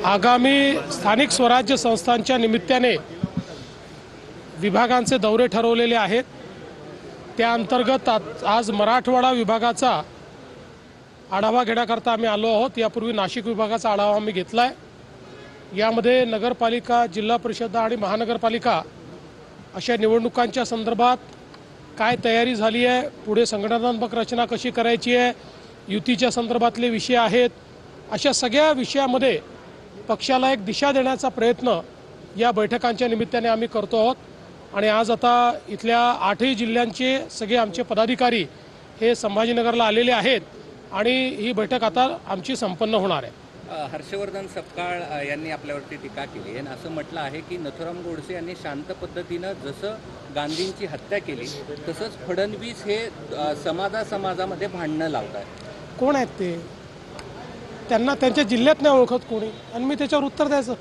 आगामी स्थानिक स्वराज्य संस्थांच्या निमित्ताने विभागांचे दौरे ठरवलेले आहेत। त्या अंतर्गत आज मराठवाडा विभागाचा आढावा घेण्याकरता आम्ही आलो आहोत। यापूर्वी नाशिक विभागाचा आढावा आम्ही घेतलाय। यामध्ये नगरपालिका, जिल्हा परिषद आणि महानगरपालिका अशा निवडणुकांच्या संदर्भात काय तयारी झाली आहे, पुढे संघटनात्मक रचना कशी करायची आहे, युतीच्या संदर्भातले विषय आहेत, अशा सगळ्या विषयामध्ये पक्षाला एक दिशा देण्याचा प्रयत्न या बैठकांच्या निमित्ताने आम्ही करतो आहोत। आणि आज आता इथल्या 8ही जिल्ह्यांचे सगळे आमचे पदाधिकारी हे संभाजीनगरला आलेले आहेत आणि ही बैठक आता आमची संपन्न होणार आहे। हर्षवर्धन सपकाळ यांनी आपल्यावरती टीका केली आणि असं म्हटलं आहे की नथुराम गोडसे यांनी शांत पद्धतीनं जसं गांधींची हत्या केली तसंच फडणवीस हे समाजामध्ये भांडणं लावतात। कोण आहेत ते? त्यांना त्यांच्या जिल्ह्यात नाही ओळखत कोणी आणि मी त्याच्यावर उत्तर द्यायचं?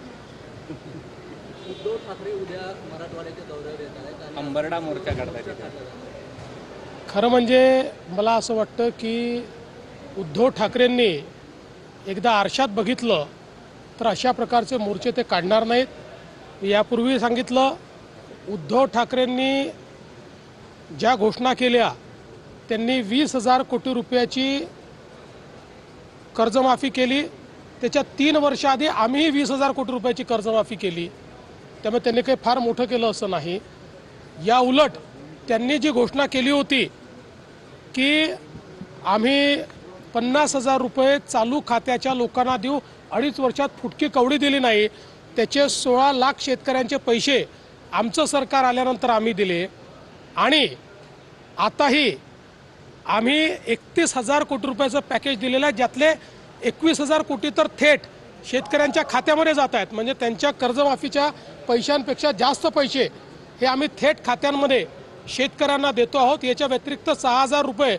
उद्धव ठाकरे उद्या मराठवाड्याच्या दौऱ्यावर येत आहेत, अंबरडा मोर्चा काढतात। खरं म्हणजे मला असं वाटतं की उद्धव ठाकरेंनी एकदा आरशात बघितलं तर अशा प्रकारचे मोर्चे ते काढणार नाहीत। यापूर्वी सांगितलं, उद्धव ठाकरेंनी ज्या घोषणा केल्या त्यांनी 20,000 कोटी रुपयाची कर्जमाफी केली। त्याच्या 3 वर्ष आधी आम्हीही 20,000 कोटी रुपयाची कर्जमाफी केली। त्यामुळे त्यांनी काही फार मोठं केलं असं नाही। या उलट त्यांनी जी घोषणा केली होती की आम्ही 50,000 रुपये चालू खात्याच्या लोकांना देऊ, 2.5 वर्षात फुटकी कवडी दिली नाही, त्याचे 16 लाख शेतकऱ्यांचे पैसे आमचं सरकार आल्यानंतर आम्ही दिले। आणि आताही आम्ही 31,000 कोटी रुपयाचं पॅकेज दिलेलं आहे, ज्यातले 21,000 कोटी तर थेट शेतकऱ्यांच्या खात्यामध्ये जात आहेत। म्हणजे त्यांच्या कर्जमाफीच्या पैशांपेक्षा जास्त पैसे हे आम्ही थेट खात्यांमध्ये शेतकऱ्यांना देतो आहोत। याच्या व्यतिरिक्त 6,000 रुपये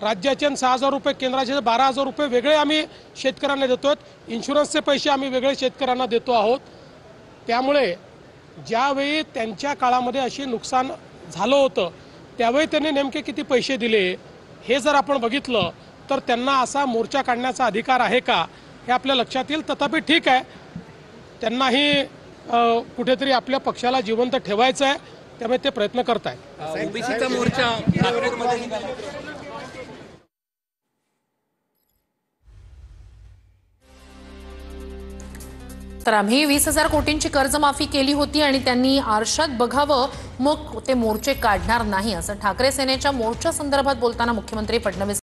राज्याचे आणि 6,000 रुपये केंद्राचे 12,000 रुपये वेगळे आम्ही शेतकऱ्यांना देतो आहोत। इन्शुरन्सचे पैसे आम्ही वेगळे शेतकऱ्यांना देतो आहोत। त्यामुळे ज्यावेळी त्यांच्या काळामध्ये अशी नुकसान झालं होतं त्यावेळी त्यांनी नेमके किती पैसे दिले हे जर आपण बघितलं तर त्यांना असा मोर्चा काढण्याचा अधिकार आहे का हे आपल्या लक्षात येईल। तथापि ठीक आहे, त्यांनाही कुठेतरी आपल्या पक्षाला जिवंत ठेवायचं आहे, त्यामुळे ते प्रयत्न करत आहेत। ओबीसीचा मोर्चा तर आम्ही 20,000 कोटींची कर्जमाफी केली होती आणि त्यांनी आरशात बघावं मग ते मोर्चे काढणार नाही असं ठाकरे सेनेच्या मोर्चा संदर्भात बोलताना मुख्यमंत्री फडणवीस